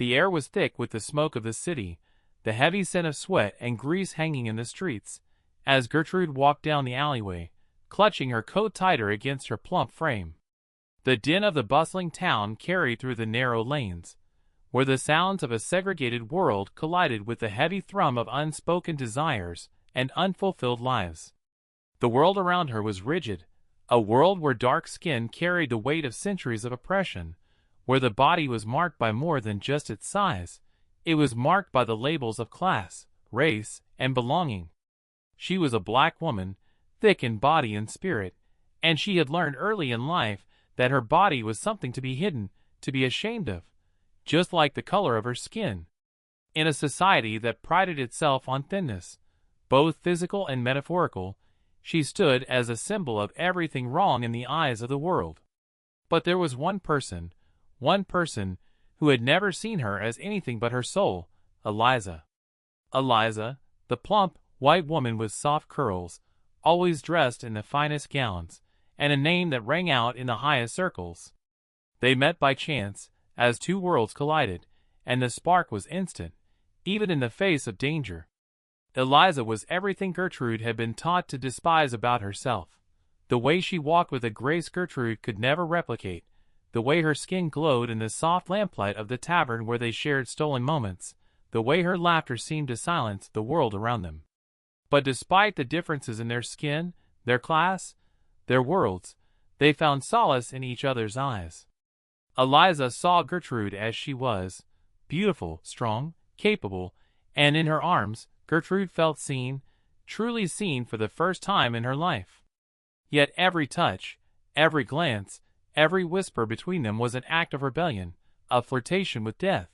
The air was thick with the smoke of the city, the heavy scent of sweat and grease hanging in the streets, as Gertrude walked down the alleyway, clutching her coat tighter against her plump frame. The din of the bustling town carried through the narrow lanes, where the sounds of a segregated world collided with the heavy thrum of unspoken desires and unfulfilled lives. The world around her was rigid, a world where dark skin carried the weight of centuries of oppression, where the body was marked by more than just its size. It was marked by the labels of class, race, and belonging. She was a black woman, thick in body and spirit, and she had learned early in life that her body was something to be hidden, to be ashamed of, just like the color of her skin. In a society that prided itself on thinness, both physical and metaphorical, she stood as a symbol of everything wrong in the eyes of the world. But there was one person who had never seen her as anything but her soul, Eliza. Eliza, the plump, white woman with soft curls, always dressed in the finest gowns, and a name that rang out in the highest circles. They met by chance, as two worlds collided, and the spark was instant, even in the face of danger. Eliza was everything Gertrude had been taught to despise about herself. The way she walked with a grace Gertrude could never replicate, the way her skin glowed in the soft lamplight of the tavern where they shared stolen moments, the way her laughter seemed to silence the world around them. But despite the differences in their skin, their class, their worlds, they found solace in each other's eyes. Eliza saw Gertrude as she was, beautiful, strong, capable, and in her arms, Gertrude felt seen, truly seen for the first time in her life. Yet every touch, every glance, every whisper between them was an act of rebellion, a flirtation with death.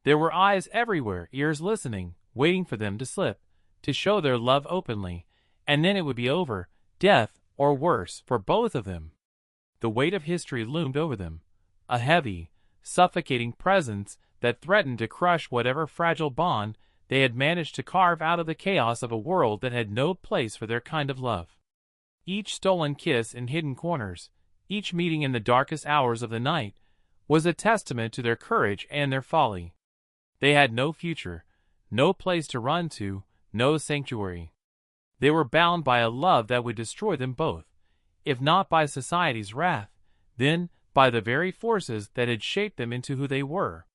There were eyes everywhere, ears listening, waiting for them to slip, to show their love openly, and then it would be over, death, or worse, for both of them. The weight of history loomed over them, a heavy, suffocating presence that threatened to crush whatever fragile bond they had managed to carve out of the chaos of a world that had no place for their kind of love. Each stolen kiss in hidden corners, each meeting in the darkest hours of the night, was a testament to their courage and their folly. They had no future, no place to run to, no sanctuary. They were bound by a love that would destroy them both, if not by society's wrath, then by the very forces that had shaped them into who they were.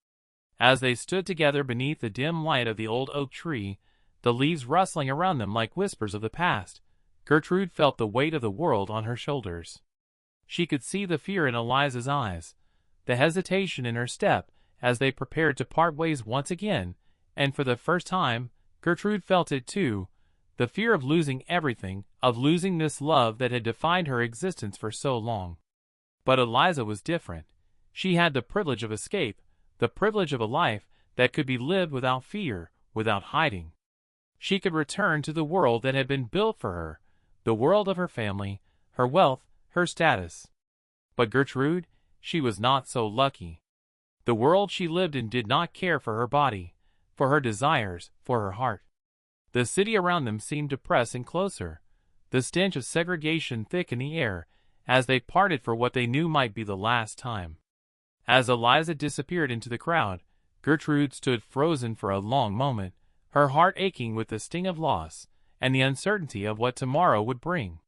As they stood together beneath the dim light of the old oak tree, the leaves rustling around them like whispers of the past, Gertrude felt the weight of the world on her shoulders. She could see the fear in Eliza's eyes, the hesitation in her step as they prepared to part ways once again, and for the first time, Gertrude felt it too, the fear of losing everything, of losing this love that had defined her existence for so long. But Eliza was different. She had the privilege of escape, the privilege of a life that could be lived without fear, without hiding. She could return to the world that had been built for her, the world of her family, her wealth, her status. But Gertrude, she was not so lucky. The world she lived in did not care for her body, for her desires, for her heart. The city around them seemed to press in closer, the stench of segregation thick in the air, as they parted for what they knew might be the last time. As Eliza disappeared into the crowd, Gertrude stood frozen for a long moment, her heart aching with the sting of loss and the uncertainty of what tomorrow would bring.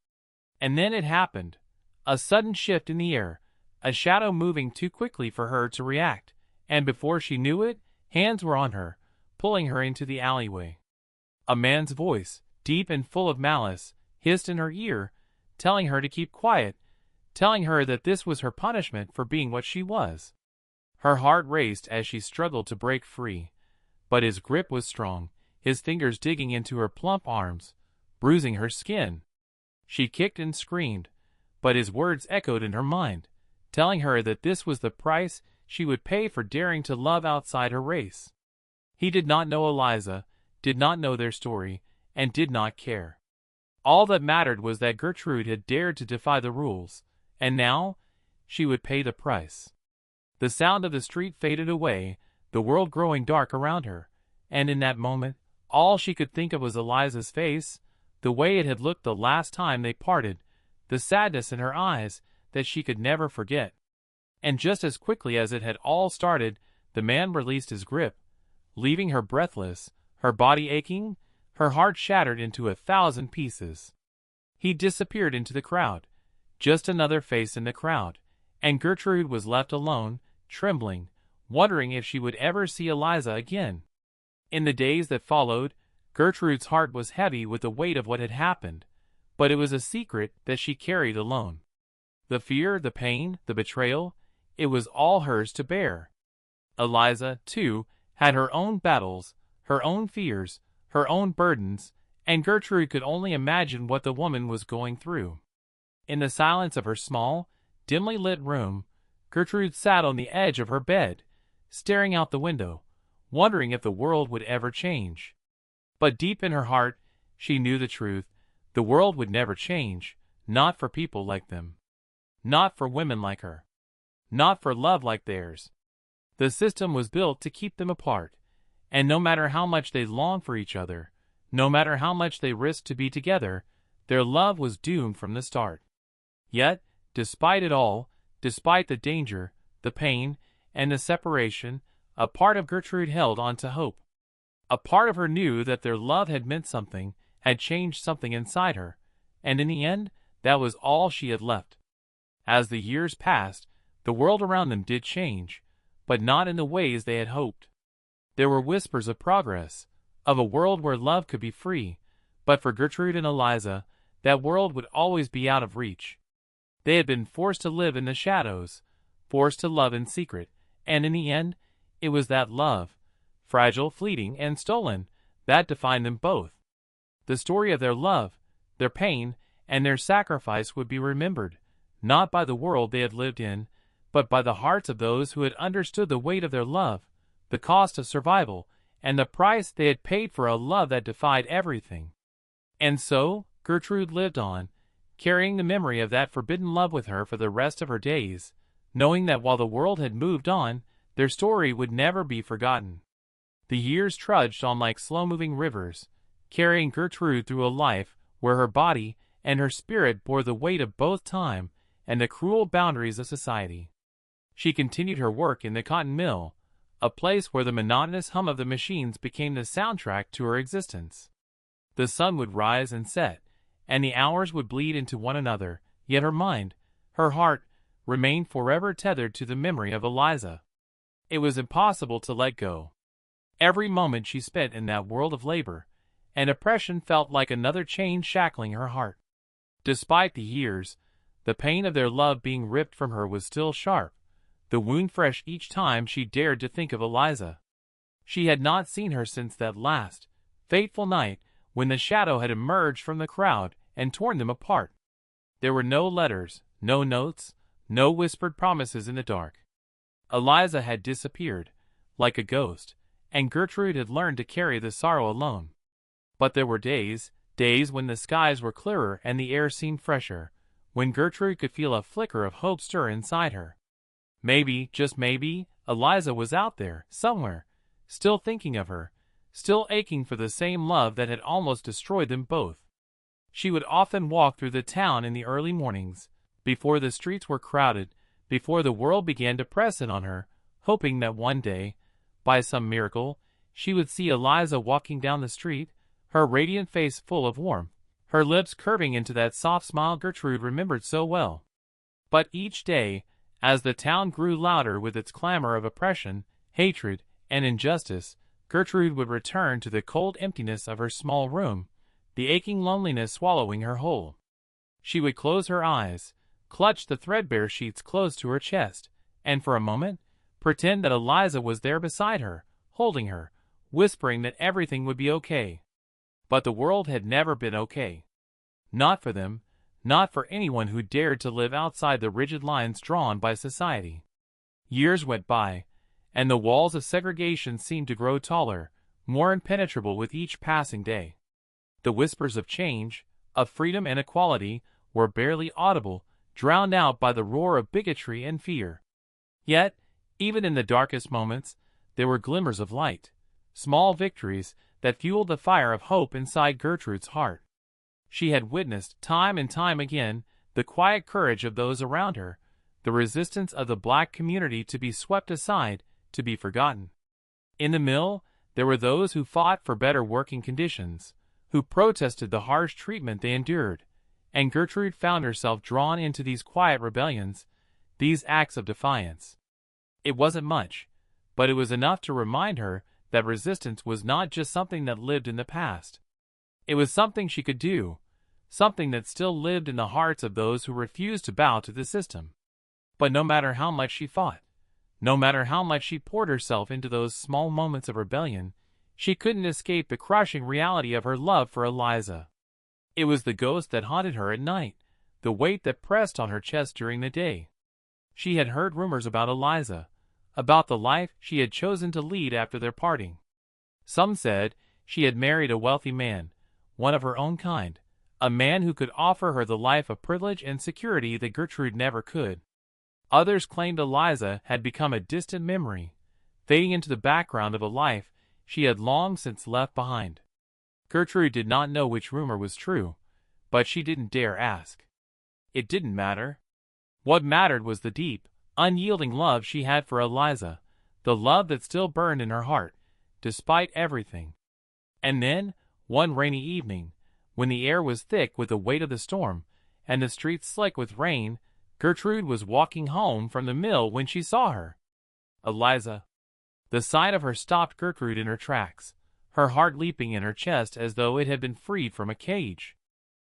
And then it happened, a sudden shift in the air, a shadow moving too quickly for her to react, and before she knew it, hands were on her, pulling her into the alleyway. A man's voice, deep and full of malice, hissed in her ear, telling her to keep quiet, telling her that this was her punishment for being what she was. Her heart raced as she struggled to break free, but his grip was strong, his fingers digging into her plump arms, bruising her skin. She kicked and screamed, but his words echoed in her mind, telling her that this was the price she would pay for daring to love outside her race. He did not know Eliza, did not know their story, and did not care. All that mattered was that Gertrude had dared to defy the rules, and now she would pay the price. The sound of the street faded away, the world growing dark around her, and in that moment, all she could think of was Eliza's face, the way it had looked the last time they parted, the sadness in her eyes that she could never forget. And just as quickly as it had all started, the man released his grip, leaving her breathless, her body aching, her heart shattered into 1,000 pieces. He disappeared into the crowd, just another face in the crowd, and Gertrude was left alone, trembling, wondering if she would ever see Eliza again. In the days that followed, Gertrude's heart was heavy with the weight of what had happened, but it was a secret that she carried alone. The fear, the pain, the betrayal, it was all hers to bear. Eliza, too, had her own battles, her own fears, her own burdens, and Gertrude could only imagine what the woman was going through. In the silence of her small, dimly lit room, Gertrude sat on the edge of her bed, staring out the window, wondering if the world would ever change. But deep in her heart, she knew the truth. The world would never change, not for people like them. Not for women like her. Not for love like theirs. The system was built to keep them apart, and no matter how much they longed for each other, no matter how much they risked to be together, their love was doomed from the start. Yet, despite it all, despite the danger, the pain, and the separation, a part of Gertrude held on to hope. A part of her knew that their love had meant something, had changed something inside her, and in the end, that was all she had left. As the years passed, the world around them did change, but not in the ways they had hoped. There were whispers of progress, of a world where love could be free, but for Gertrude and Eliza, that world would always be out of reach. They had been forced to live in the shadows, forced to love in secret, and in the end, it was that love, fragile, fleeting, and stolen, that defined them both. The story of their love, their pain, and their sacrifice would be remembered, not by the world they had lived in, but by the hearts of those who had understood the weight of their love, the cost of survival, and the price they had paid for a love that defied everything. And so, Gertrude lived on, carrying the memory of that forbidden love with her for the rest of her days, knowing that while the world had moved on, their story would never be forgotten. The years trudged on like slow-moving rivers, carrying Gertrude through a life where her body and her spirit bore the weight of both time and the cruel boundaries of society. She continued her work in the cotton mill, a place where the monotonous hum of the machines became the soundtrack to her existence. The sun would rise and set, and the hours would bleed into one another, yet her mind, her heart, remained forever tethered to the memory of Eliza. It was impossible to let go. Every moment she spent in that world of labor and oppression felt like another chain shackling her heart. Despite the years, the pain of their love being ripped from her was still sharp, the wound fresh each time she dared to think of Eliza. She had not seen her since that last, fateful night when the shadow had emerged from the crowd and torn them apart. There were no letters, no notes, no whispered promises in the dark. Eliza had disappeared, like a ghost, and Gertrude had learned to carry the sorrow alone. But there were days when the skies were clearer and the air seemed fresher, when Gertrude could feel a flicker of hope stir inside her. Maybe, just maybe, Eliza was out there, somewhere, still thinking of her, still aching for the same love that had almost destroyed them both. She would often walk through the town in the early mornings, before the streets were crowded, before the world began to press in on her, hoping that one day, by some miracle, she would see Eliza walking down the street, her radiant face full of warmth, her lips curving into that soft smile Gertrude remembered so well. But each day, as the town grew louder with its clamor of oppression, hatred, and injustice, Gertrude would return to the cold emptiness of her small room, the aching loneliness swallowing her whole. She would close her eyes, clutch the threadbare sheets close to her chest, and for a moment, pretend that Eliza was there beside her, holding her, whispering that everything would be okay. But the world had never been okay. Not for them, not for anyone who dared to live outside the rigid lines drawn by society. Years went by, and the walls of segregation seemed to grow taller, more impenetrable with each passing day. The whispers of change, of freedom and equality, were barely audible, drowned out by the roar of bigotry and fear. Yet, even in the darkest moments, there were glimmers of light, small victories that fueled the fire of hope inside Gertrude's heart. She had witnessed, time and time again, the quiet courage of those around her, the resistance of the black community to be swept aside, to be forgotten. In the mill, there were those who fought for better working conditions, who protested the harsh treatment they endured, and Gertrude found herself drawn into these quiet rebellions, these acts of defiance. It wasn't much, but it was enough to remind her that resistance was not just something that lived in the past. It was something she could do, something that still lived in the hearts of those who refused to bow to the system. But no matter how much she fought, no matter how much she poured herself into those small moments of rebellion, she couldn't escape the crushing reality of her love for Eliza. It was the ghost that haunted her at night, the weight that pressed on her chest during the day. She had heard rumors about Eliza, about the life she had chosen to lead after their parting. Some said she had married a wealthy man, one of her own kind, a man who could offer her the life of privilege and security that Gertrude never could. Others claimed Eliza had become a distant memory, fading into the background of a life she had long since left behind. Gertrude did not know which rumor was true, but she didn't dare ask. It didn't matter. What mattered was the deep, unyielding love she had for Eliza, the love that still burned in her heart, despite everything. And then, one rainy evening, when the air was thick with the weight of the storm, and the streets slick with rain, Gertrude was walking home from the mill when she saw her. Eliza. The sight of her stopped Gertrude in her tracks, her heart leaping in her chest as though it had been freed from a cage.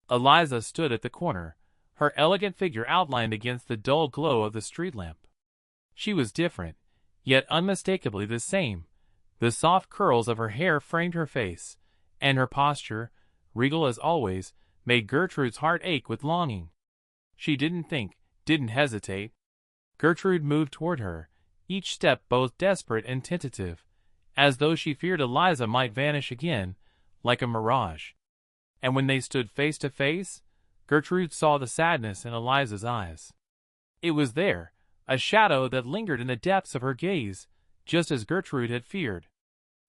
Eliza stood at the corner, her elegant figure outlined against the dull glow of the street lamp. She was different, yet unmistakably the same. The soft curls of her hair framed her face, and her posture, regal as always, made Gertrude's heart ache with longing. She didn't think, didn't hesitate. Gertrude moved toward her, each step both desperate and tentative, as though she feared Eliza might vanish again, like a mirage. And when they stood face to face, Gertrude saw the sadness in Eliza's eyes. It was there, a shadow that lingered in the depths of her gaze, just as Gertrude had feared.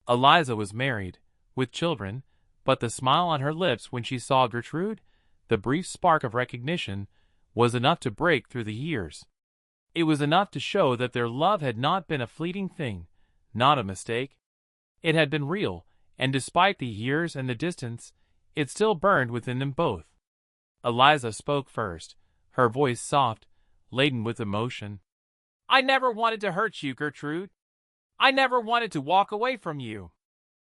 Eliza was married, with children, but the smile on her lips when she saw Gertrude, the brief spark of recognition, was enough to break through the years. It was enough to show that their love had not been a fleeting thing, not a mistake. It had been real, and despite the years and the distance, it still burned within them both. Eliza spoke first, her voice soft, laden with emotion. "I never wanted to hurt you, Gertrude. I never wanted to walk away from you."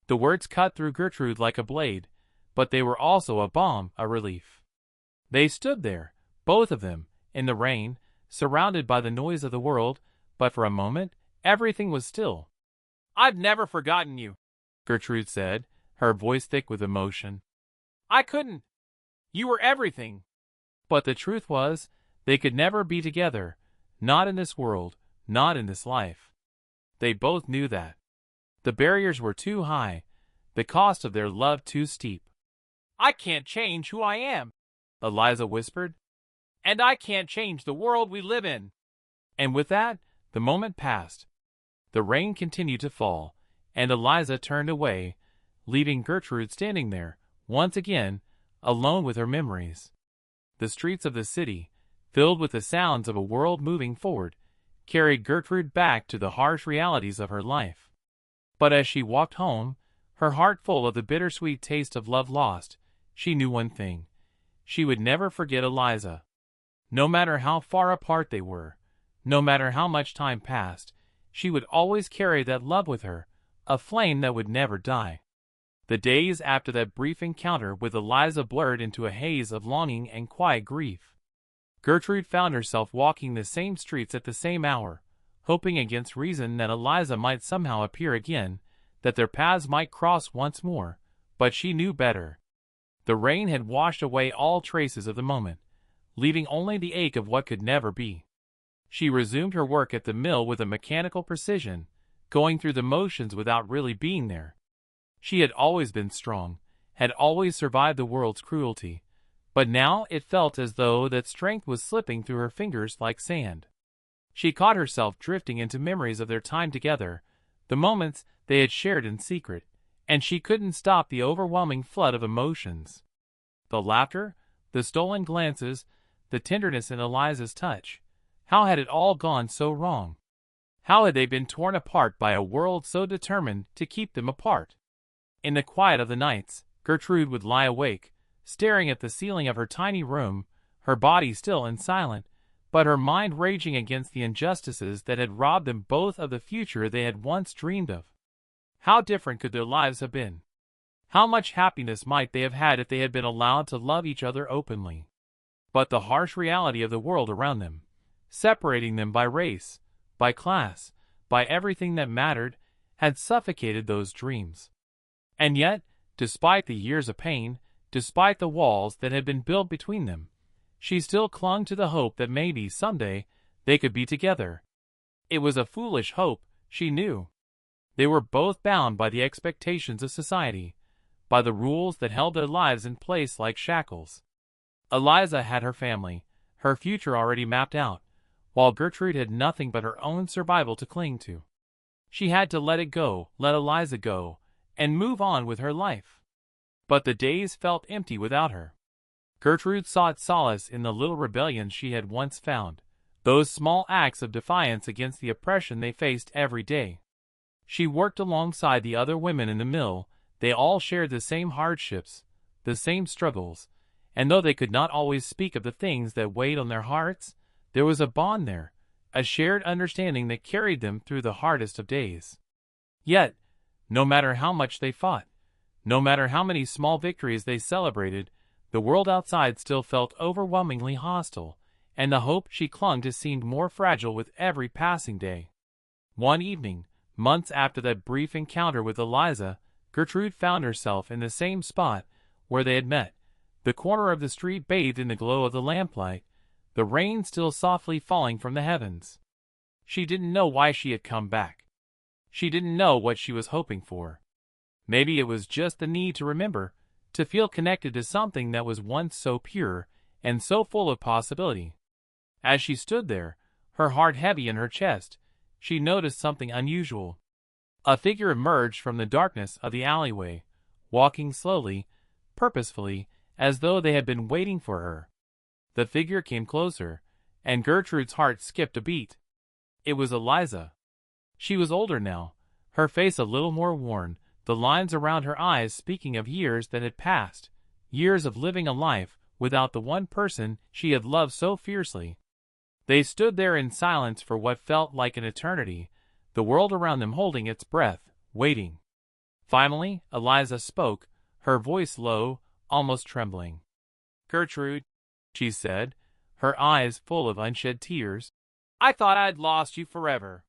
The words cut through Gertrude like a blade, but they were also a balm, a relief. They stood there, both of them, in the rain, surrounded by the noise of the world, but for a moment, everything was still. "I've never forgotten you," Gertrude said, her voice thick with emotion. "I couldn't. You were everything." But the truth was, they could never be together, not in this world, not in this life. They both knew that. The barriers were too high, the cost of their love too steep. "I can't change who I am," Eliza whispered. "And I can't change the world we live in." And with that, the moment passed. The rain continued to fall, and Eliza turned away, leaving Gertrude standing there, once again, alone with her memories. The streets of the city, filled with the sounds of a world moving forward, carried Gertrude back to the harsh realities of her life. But as she walked home, her heart full of the bittersweet taste of love lost, she knew one thing. She would never forget Eliza. No matter how far apart they were, no matter how much time passed, she would always carry that love with her, a flame that would never die. The days after that brief encounter with Eliza blurred into a haze of longing and quiet grief. Gertrude found herself walking the same streets at the same hour, hoping against reason that Eliza might somehow appear again, that their paths might cross once more, but she knew better. The rain had washed away all traces of the moment, leaving only the ache of what could never be. She resumed her work at the mill with a mechanical precision, going through the motions without really being there. She had always been strong, had always survived the world's cruelty, but now it felt as though that strength was slipping through her fingers like sand. She caught herself drifting into memories of their time together, the moments they had shared in secret, and she couldn't stop the overwhelming flood of emotions. The laughter, the stolen glances, the tenderness in Eliza's touch. How had it all gone so wrong? How had they been torn apart by a world so determined to keep them apart? In the quiet of the nights, Gertrude would lie awake, staring at the ceiling of her tiny room, her body still and silent, but her mind raging against the injustices that had robbed them both of the future they had once dreamed of. How different could their lives have been? How much happiness might they have had if they had been allowed to love each other openly? But the harsh reality of the world around them, separating them by race, by class, by everything that mattered, had suffocated those dreams. And yet, despite the years of pain, despite the walls that had been built between them, she still clung to the hope that maybe someday they could be together. It was a foolish hope, she knew. They were both bound by the expectations of society, by the rules that held their lives in place like shackles. Eliza had her family, her future already mapped out, while Gertrude had nothing but her own survival to cling to. She had to let it go, let Eliza go, and move on with her life. But the days felt empty without her. Gertrude sought solace in the little rebellions she had once found, those small acts of defiance against the oppression they faced every day. She worked alongside the other women in the mill. They all shared the same hardships, the same struggles, and though they could not always speak of the things that weighed on their hearts, there was a bond there, a shared understanding that carried them through the hardest of days. Yet, no matter how much they fought, no matter how many small victories they celebrated, the world outside still felt overwhelmingly hostile, and the hope she clung to seemed more fragile with every passing day. One evening, months after that brief encounter with Eliza, Gertrude found herself in the same spot where they had met, the corner of the street bathed in the glow of the lamplight, the rain still softly falling from the heavens. She didn't know why she had come back. She didn't know what she was hoping for. Maybe it was just the need to remember, to feel connected to something that was once so pure and so full of possibility. As she stood there, her heart heavy in her chest, she noticed something unusual. A figure emerged from the darkness of the alleyway, walking slowly, purposefully, as though they had been waiting for her. The figure came closer, and Gertrude's heart skipped a beat. It was Eliza. She was older now, her face a little more worn, the lines around her eyes speaking of years that had passed, years of living a life without the one person she had loved so fiercely. They stood there in silence for what felt like an eternity, the world around them holding its breath, waiting. Finally, Eliza spoke, her voice low, almost trembling. "Gertrude," she said, her eyes full of unshed tears, "I thought I'd lost you forever."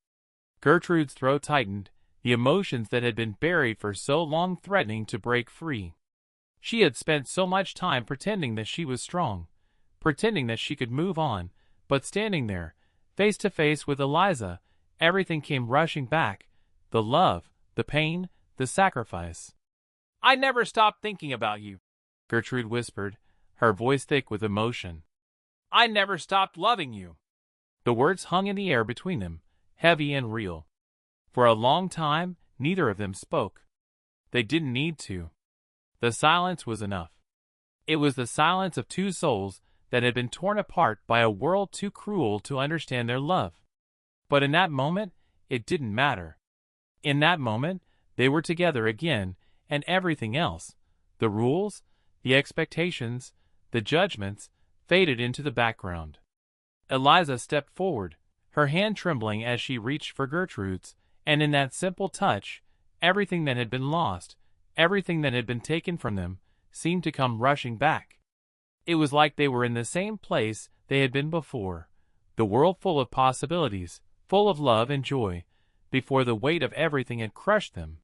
Gertrude's throat tightened, the emotions that had been buried for so long threatening to break free. She had spent so much time pretending that she was strong, pretending that she could move on, but standing there, face to face with Eliza, everything came rushing back, the love, the pain, the sacrifice. "I never stopped thinking about you," Gertrude whispered, her voice thick with emotion. "I never stopped loving you." The words hung in the air between them, heavy and real. For a long time, neither of them spoke. They didn't need to. The silence was enough. It was the silence of two souls that had been torn apart by a world too cruel to understand their love. But in that moment, it didn't matter. In that moment, they were together again, and everything else, the rules, the expectations, the judgments, faded into the background. Eliza stepped forward, her hand trembling as she reached for Gertrude's, and in that simple touch, everything that had been lost, everything that had been taken from them, seemed to come rushing back. It was like they were in the same place they had been before, the world full of possibilities, full of love and joy, before the weight of everything had crushed them.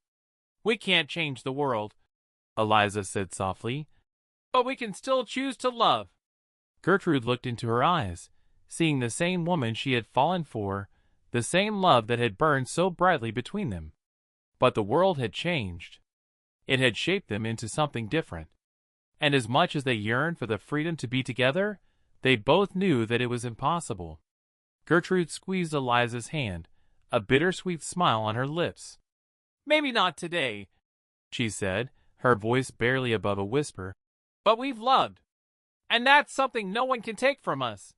"We can't change the world," Eliza said softly, "but we can still choose to love." Gertrude looked into her eyes, seeing the same woman she had fallen for, the same love that had burned so brightly between them. But the world had changed. It had shaped them into something different. And as much as they yearned for the freedom to be together, they both knew that it was impossible. Gertrude squeezed Eliza's hand, a bittersweet smile on her lips. "Maybe not today," she said, her voice barely above a whisper, "but we've loved. And that's something no one can take from us."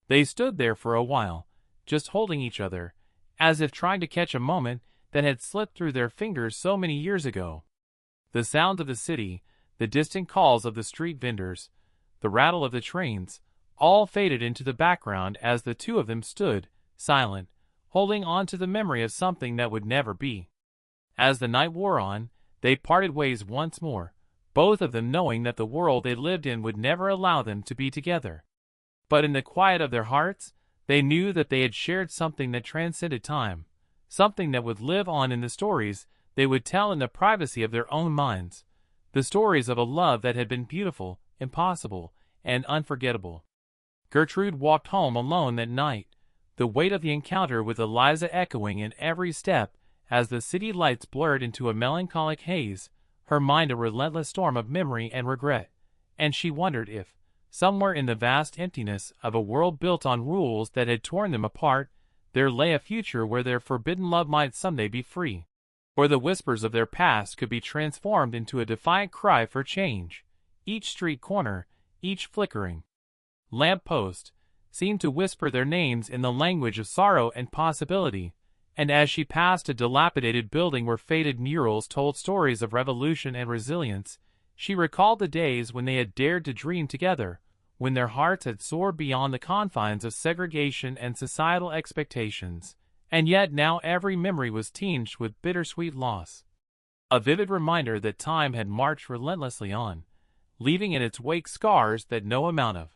They stood there for a while, just holding each other, as if trying to catch a moment that had slipped through their fingers so many years ago. The sound of the city, the distant calls of the street vendors, the rattle of the trains, all faded into the background as the two of them stood, silent, holding on to the memory of something that would never be. As the night wore on, they parted ways once more, both of them knowing that the world they lived in would never allow them to be together. But in the quiet of their hearts, they knew that they had shared something that transcended time, something that would live on in the stories they would tell in the privacy of their own minds, the stories of a love that had been beautiful, impossible, and unforgettable. Gertrude walked home alone that night, the weight of the encounter with Eliza echoing in every step as the city lights blurred into a melancholic haze, her mind a relentless storm of memory and regret, and she wondered if, somewhere in the vast emptiness of a world built on rules that had torn them apart, there lay a future where their forbidden love might someday be free, where the whispers of their past could be transformed into a defiant cry for change. Each street corner, each flickering lamp post, seemed to whisper their names in the language of sorrow and possibility, and as she passed a dilapidated building where faded murals told stories of revolution and resilience, she recalled the days when they had dared to dream together, when their hearts had soared beyond the confines of segregation and societal expectations, and yet now every memory was tinged with bittersweet loss. A vivid reminder that time had marched relentlessly on, leaving in its wake scars that no amount of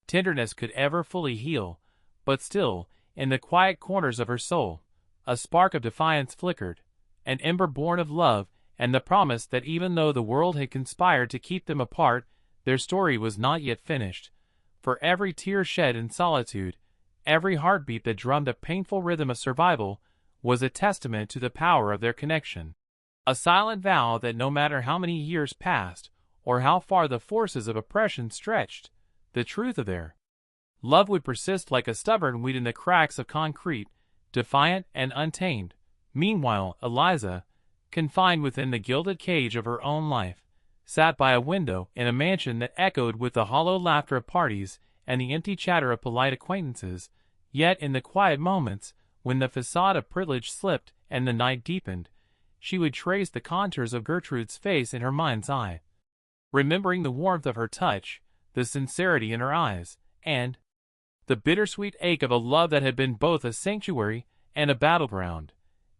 tenderness could ever fully heal, but still, in the quiet corners of her soul, a spark of defiance flickered, an ember born of love and the promise that even though the world had conspired to keep them apart, their story was not yet finished, for every tear shed in solitude, every heartbeat that drummed a painful rhythm of survival, was a testament to the power of their connection. A silent vow that no matter how many years passed, or how far the forces of oppression stretched, the truth of their love would persist like a stubborn weed in the cracks of concrete, defiant and untamed. Meanwhile, Eliza, confined within the gilded cage of her own life, sat by a window in a mansion that echoed with the hollow laughter of parties and the empty chatter of polite acquaintances, yet in the quiet moments, when the facade of privilege slipped and the night deepened, she would trace the contours of Gertrude's face in her mind's eye, remembering the warmth of her touch, the sincerity in her eyes, and the bittersweet ache of a love that had been both a sanctuary and a battleground.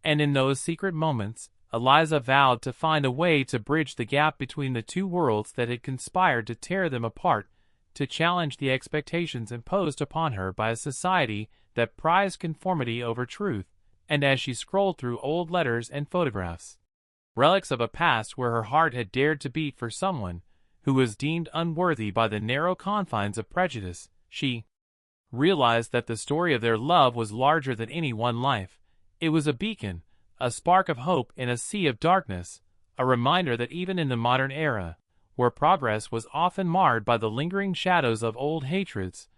And in those secret moments, Eliza vowed to find a way to bridge the gap between the two worlds that had conspired to tear them apart, to challenge the expectations imposed upon her by a society that prized conformity over truth. And as she scrolled through old letters and photographs, relics of a past where her heart had dared to beat for someone who was deemed unworthy by the narrow confines of prejudice, she realized that the story of their love was larger than any one life. It was a beacon, a spark of hope in a sea of darkness, a reminder that even in the modern era, where progress was often marred by the lingering shadows of old hatreds,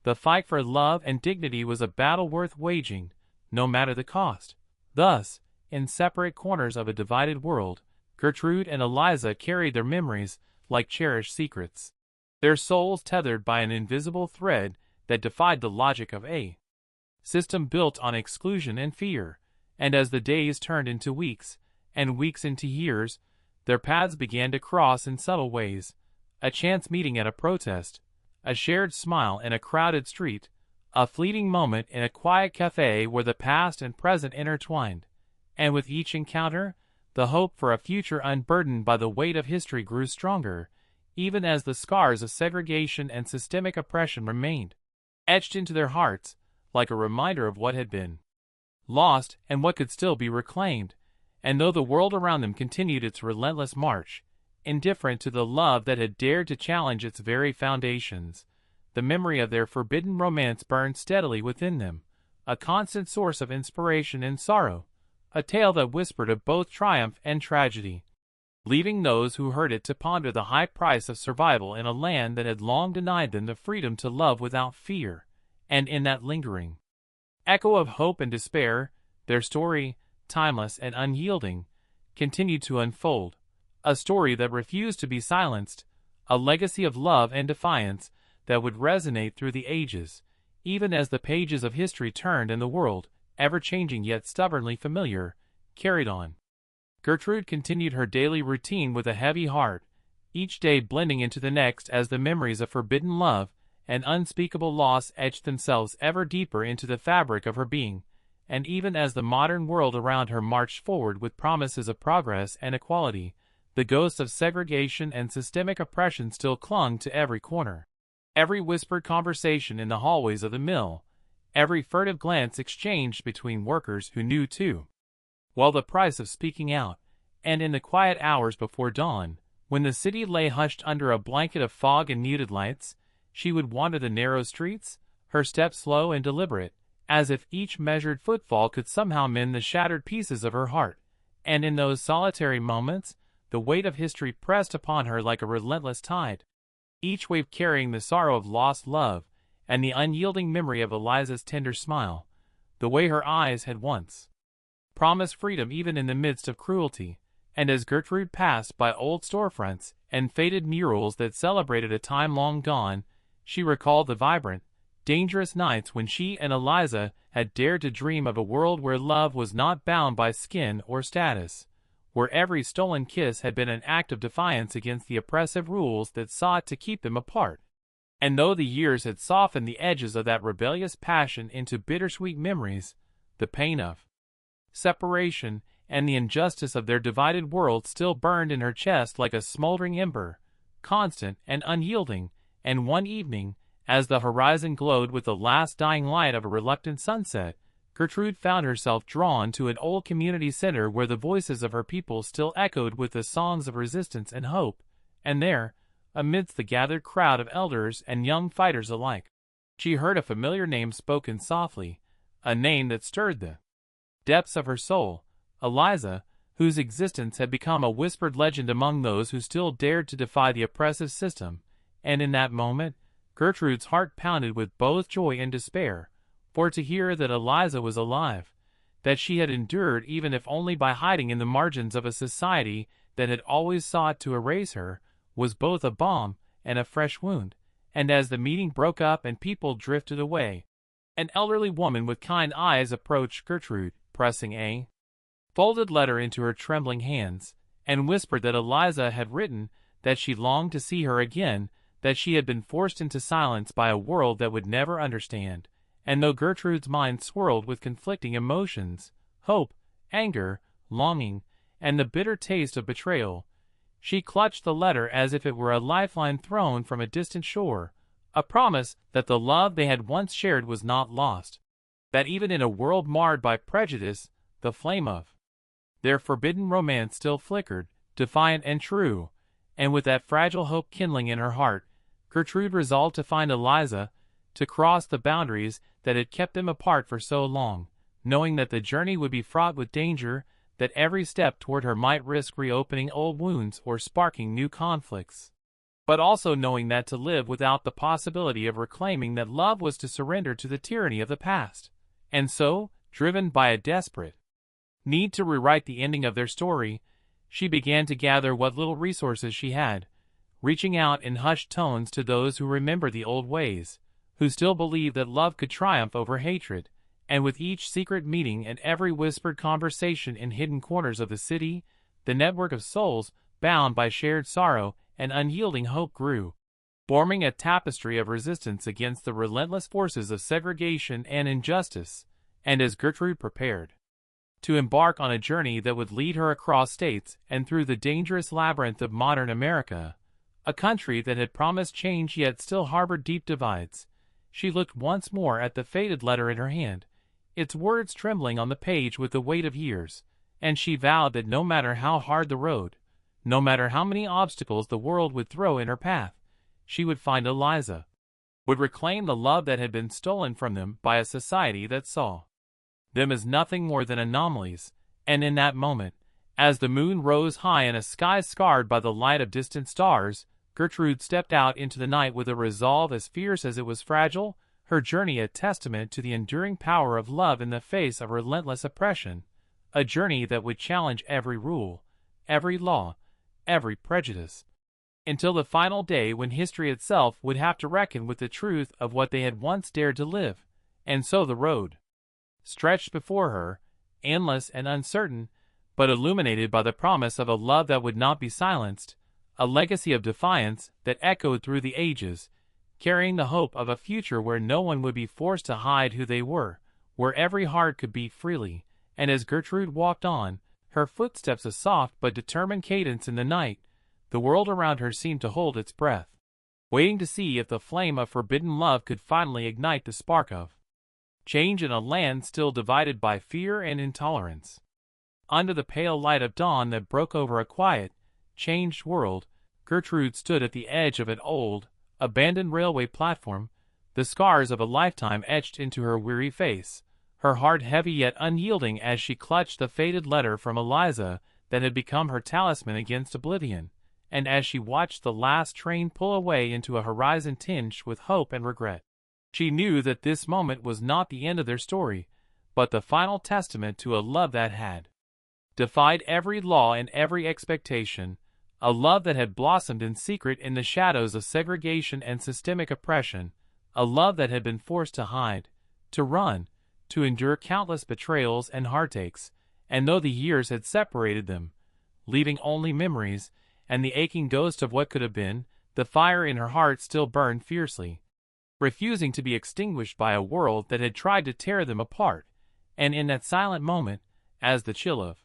the fight for love and dignity was a battle worth waging, no matter the cost. Thus, in separate corners of a divided world, Gertrude and Eliza carried their memories like cherished secrets, their souls tethered by an invisible thread that defied the logic of a system built on exclusion and fear. And as the days turned into weeks, and weeks into years, their paths began to cross in subtle ways. A chance meeting at a protest, a shared smile in a crowded street, a fleeting moment in a quiet cafe where the past and present intertwined. And with each encounter, the hope for a future unburdened by the weight of history grew stronger, even as the scars of segregation and systemic oppression remained etched into their hearts, like a reminder of what had been lost and what could still be reclaimed. And though the world around them continued its relentless march, indifferent to the love that had dared to challenge its very foundations, the memory of their forbidden romance burned steadily within them, a constant source of inspiration and sorrow, a tale that whispered of both triumph and tragedy, leaving those who heard it to ponder the high price of survival in a land that had long denied them the freedom to love without fear. And in that lingering echo of hope and despair, their story, timeless and unyielding, continued to unfold, a story that refused to be silenced, a legacy of love and defiance that would resonate through the ages, even as the pages of history turned and the world, ever-changing yet stubbornly familiar, carried on. Gertrude continued her daily routine with a heavy heart, each day blending into the next as the memories of forbidden love and unspeakable loss etched themselves ever deeper into the fabric of her being, and even as the modern world around her marched forward with promises of progress and equality, the ghosts of segregation and systemic oppression still clung to every corner. Every whispered conversation in the hallways of the mill, every furtive glance exchanged between workers who knew too well the price of speaking out, and in the quiet hours before dawn, when the city lay hushed under a blanket of fog and muted lights, she would wander the narrow streets, her steps slow and deliberate, as if each measured footfall could somehow mend the shattered pieces of her heart, and in those solitary moments, the weight of history pressed upon her like a relentless tide, each wave carrying the sorrow of lost love, and the unyielding memory of Eliza's tender smile, the way her eyes had once promised freedom even in the midst of cruelty. And as Gertrude passed by old storefronts and faded murals that celebrated a time long gone, she recalled the vibrant, dangerous nights when she and Eliza had dared to dream of a world where love was not bound by skin or status, where every stolen kiss had been an act of defiance against the oppressive rules that sought to keep them apart. And though the years had softened the edges of that rebellious passion into bittersweet memories, the pain of separation and the injustice of their divided world still burned in her chest like a smoldering ember, constant and unyielding. And one evening, as the horizon glowed with the last dying light of a reluctant sunset, Gertrude found herself drawn to an old community center where the voices of her people still echoed with the songs of resistance and hope, and there, amidst the gathered crowd of elders and young fighters alike, she heard a familiar name spoken softly, a name that stirred the depths of her soul, Eliza, whose existence had become a whispered legend among those who still dared to defy the oppressive system. And in that moment, Gertrude's heart pounded with both joy and despair, for to hear that Eliza was alive, that she had endured even if only by hiding in the margins of a society that had always sought to erase her, was both a balm and a fresh wound. And as the meeting broke up and people drifted away, an elderly woman with kind eyes approached Gertrude, pressing a folded letter into her trembling hands, and whispered that Eliza had written that she longed to see her again, that she had been forced into silence by a world that would never understand. And though Gertrude's mind swirled with conflicting emotions, hope, anger, longing, and the bitter taste of betrayal, she clutched the letter as if it were a lifeline thrown from a distant shore, a promise that the love they had once shared was not lost, that even in a world marred by prejudice, the flame of their forbidden romance still flickered, defiant and true. And with that fragile hope kindling in her heart, Gertrude resolved to find Eliza, to cross the boundaries that had kept them apart for so long, knowing that the journey would be fraught with danger, that every step toward her might risk reopening old wounds or sparking new conflicts, but also knowing that to live without the possibility of reclaiming that love was to surrender to the tyranny of the past. And so, driven by a desperate need to rewrite the ending of their story, she began to gather what little resources she had, reaching out in hushed tones to those who remember the old ways, who still believed that love could triumph over hatred. And with each secret meeting and every whispered conversation in hidden corners of the city, the network of souls, bound by shared sorrow and unyielding hope, grew, forming a tapestry of resistance against the relentless forces of segregation and injustice. And as Gertrude prepared to embark on a journey that would lead her across states and through the dangerous labyrinth of modern America, a country that had promised change yet still harbored deep divides, she looked once more at the faded letter in her hand, its words trembling on the page with the weight of years, and she vowed that no matter how hard the road, no matter how many obstacles the world would throw in her path, she would find Eliza, would reclaim the love that had been stolen from them by a society that saw them as nothing more than anomalies. And in that moment, as the moon rose high in a sky scarred by the light of distant stars, Gertrude stepped out into the night with a resolve as fierce as it was fragile, her journey a testament to the enduring power of love in the face of relentless oppression, a journey that would challenge every rule, every law, every prejudice, until the final day when history itself would have to reckon with the truth of what they had once dared to live. And so the road stretched before her, endless and uncertain, but illuminated by the promise of a love that would not be silenced, a legacy of defiance that echoed through the ages, carrying the hope of a future where no one would be forced to hide who they were, where every heart could beat freely. And as Gertrude walked on, her footsteps a soft but determined cadence in the night, the world around her seemed to hold its breath, waiting to see if the flame of forbidden love could finally ignite the spark of change in a land still divided by fear and intolerance. Under the pale light of dawn that broke over a quiet, changed world, Gertrude stood at the edge of an old, abandoned railway platform, the scars of a lifetime etched into her weary face, her heart heavy yet unyielding as she clutched the faded letter from Eliza that had become her talisman against oblivion, and as she watched the last train pull away into a horizon tinged with hope and regret. She knew that this moment was not the end of their story, but the final testament to a love that had defied every law and every expectation, a love that had blossomed in secret in the shadows of segregation and systemic oppression, a love that had been forced to hide, to run, to endure countless betrayals and heartaches, and though the years had separated them, leaving only memories and the aching ghost of what could have been, the fire in her heart still burned fiercely, refusing to be extinguished by a world that had tried to tear them apart. And in that silent moment, as the chill of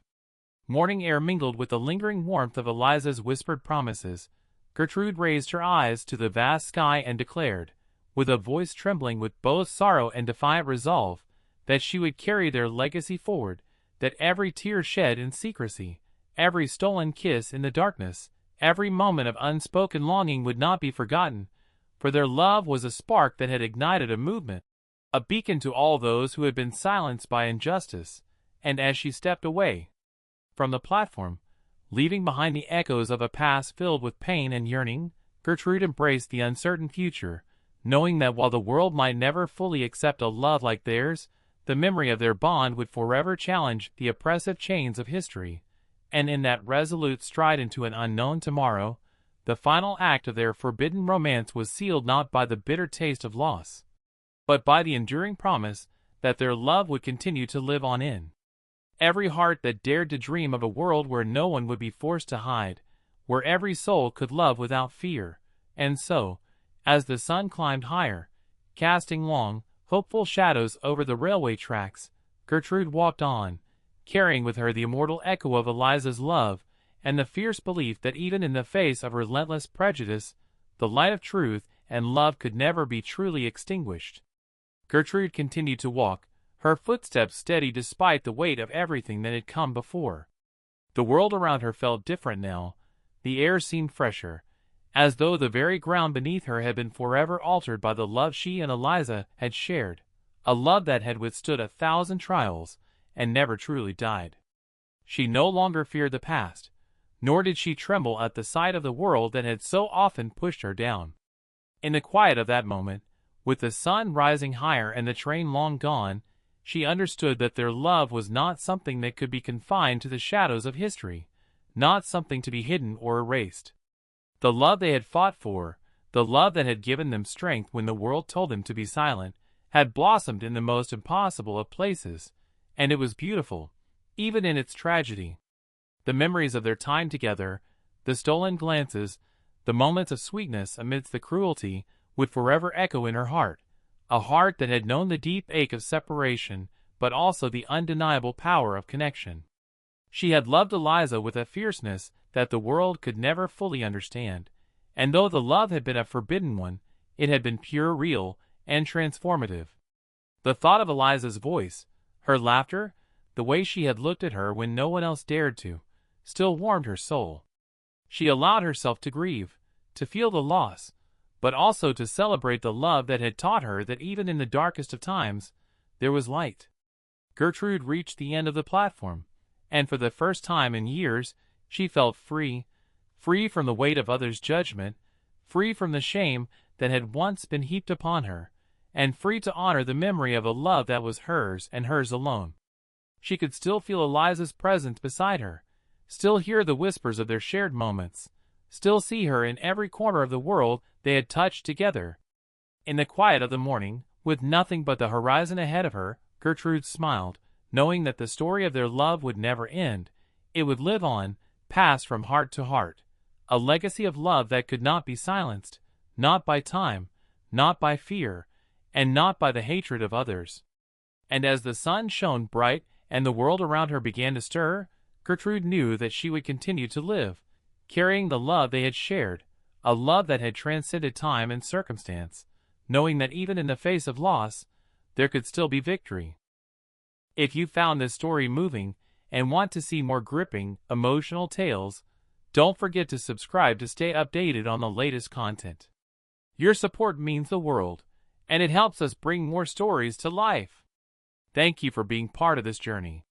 morning air mingled with the lingering warmth of Eliza's whispered promises, Gertrude raised her eyes to the vast sky and declared, with a voice trembling with both sorrow and defiant resolve, that she would carry their legacy forward, that every tear shed in secrecy, every stolen kiss in the darkness, every moment of unspoken longing would not be forgotten, for their love was a spark that had ignited a movement, a beacon to all those who had been silenced by injustice. And as she stepped away from the platform, leaving behind the echoes of a past filled with pain and yearning, Gertrude embraced the uncertain future, knowing that while the world might never fully accept a love like theirs, the memory of their bond would forever challenge the oppressive chains of history. And in that resolute stride into an unknown tomorrow, the final act of their forbidden romance was sealed not by the bitter taste of loss, but by the enduring promise that their love would continue to live on in every heart that dared to dream of a world where no one would be forced to hide, where every soul could love without fear. And so, as the sun climbed higher, casting long, hopeful shadows over the railway tracks, Gertrude walked on, carrying with her the immortal echo of Eliza's love, and the fierce belief that even in the face of relentless prejudice, the light of truth and love could never be truly extinguished. Gertrude continued to walk, her footsteps steady despite the weight of everything that had come before. The world around her felt different now. The air seemed fresher, as though the very ground beneath her had been forever altered by the love she and Eliza had shared, a love that had withstood 1,000 trials and never truly died. She no longer feared the past, nor did she tremble at the sight of the world that had so often pushed her down. In the quiet of that moment, with the sun rising higher and the train long gone, she understood that their love was not something that could be confined to the shadows of history, not something to be hidden or erased. The love they had fought for, the love that had given them strength when the world told them to be silent, had blossomed in the most impossible of places, and it was beautiful, even in its tragedy. The memories of their time together, the stolen glances, the moments of sweetness amidst the cruelty, would forever echo in her heart, a heart that had known the deep ache of separation, but also the undeniable power of connection. She had loved Eliza with a fierceness that the world could never fully understand, and though the love had been a forbidden one, it had been pure, real, and transformative. The thought of Eliza's voice, her laughter, the way she had looked at her when no one else dared to, still warmed her soul. She allowed herself to grieve, to feel the loss, but also to celebrate the love that had taught her that even in the darkest of times, there was light. Gertrude reached the end of the platform, and for the first time in years, she felt free, free from the weight of others' judgment, free from the shame that had once been heaped upon her, and free to honor the memory of a love that was hers and hers alone. She could still feel Eliza's presence beside her, still hear the whispers of their shared moments, still see her in every corner of the world they had touched together. In the quiet of the morning, with nothing but the horizon ahead of her, Gertrude smiled, knowing that the story of their love would never end. It would live on, pass from heart to heart. A legacy of love that could not be silenced, not by time, not by fear, and not by the hatred of others. And as the sun shone bright and the world around her began to stir, Gertrude knew that she would continue to live, carrying the love they had shared, a love that had transcended time and circumstance, knowing that even in the face of loss, there could still be victory. If you found this story moving and want to see more gripping, emotional tales, don't forget to subscribe to stay updated on the latest content. Your support means the world, and it helps us bring more stories to life. Thank you for being part of this journey.